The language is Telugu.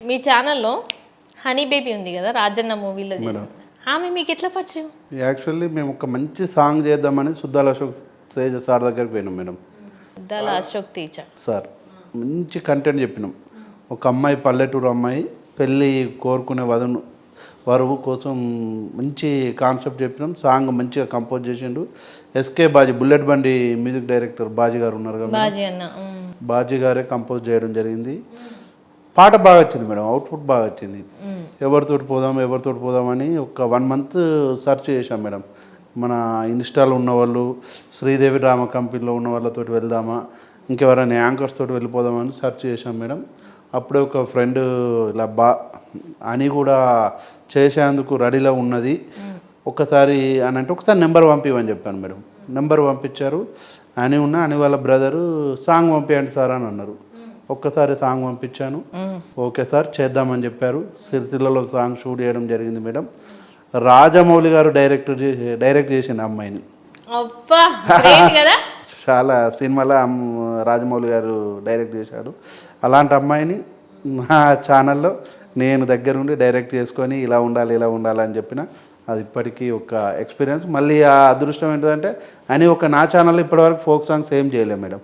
మీ ఛానల్లో హనీ బేబీ ఉంది కదా, రాజన్న మూవీలో చేసింది. ఆమె మీకు ఎట్లా పరిచయం? యాక్చువల్లీ మేము ఒక మంచి సాంగ్ చేద్దామని సుద్దాల అశోక్ తేజ సార్ దగ్గరికి పోయినాం మేడం. సుద్దాల అశోక్ తేజ సార్ మంచి కంటెంట్ చెప్పినాం. ఒక అమ్మాయి, పల్లెటూరు అమ్మాయి పెళ్ళి కోరుకునే వరువు కోసం మంచి కాన్సెప్ట్ చెప్పినాం. సాంగ్ మంచిగా కంపోజ్ చేసిండు ఎస్కే బాజీ, బుల్లెట్ బండి మ్యూజిక్ డైరెక్టర్ బాజీ గారు ఉన్నారు కదా, బాజీ అన్న. బాజీ గారే కంపోజ్ చేయడం జరిగింది. పాట బాగా వచ్చింది మేడం, అవుట్పుట్ బాగా వచ్చింది. ఎవరితోటి పోదాం అని ఒక 1 month సెర్చ్ చేశాం మేడం. మన ఇన్స్టాలో ఉన్నవాళ్ళు, శ్రీదేవి డ్రామా కంపెనీలో ఉన్న వాళ్ళతోటి వెళ్దామా, ఇంకెవరైనా యాంకర్స్ తోటి వెళ్ళిపోదామని సెర్చ్ చేశాం మేడం. అప్పుడే ఒక ఫ్రెండ్ ఇలా అని కూడా చేసేందుకు రెడీలో ఉన్నది, ఒకసారి అని అంటే ఒకసారి నెంబర్ పంపివని చెప్పాను మేడం. నెంబర్ పంపించారు. అని వాళ్ళ బ్రదరు సాంగ్ పంపించండి సార్ అని అన్నారు. ఒక్కసారి సాంగ్ పంపించాను. ఓకే సార్ చేద్దామని చెప్పారు. సిరిసిల్లలో సాంగ్ షూట్ చేయడం జరిగింది మేడం. రాజమౌళి గారు డైరెక్ట్ చేసిన అమ్మాయిని చాలా సినిమాలో రాజమౌళి గారు డైరెక్ట్ చేశాడు. అలాంటి అమ్మాయిని నా ఛానల్లో నేను దగ్గరుండి డైరెక్ట్ చేసుకొని ఇలా ఉండాలి అని చెప్పిన. అది ఇప్పటికీ ఒక ఎక్స్పీరియన్స్. మళ్ళీ ఆ అదృష్టం ఏంటంటే అని ఒక నా ఛానల్లో ఇప్పటివరకు ఫోక్ సాంగ్స్ ఏం చేయలేము మేడం.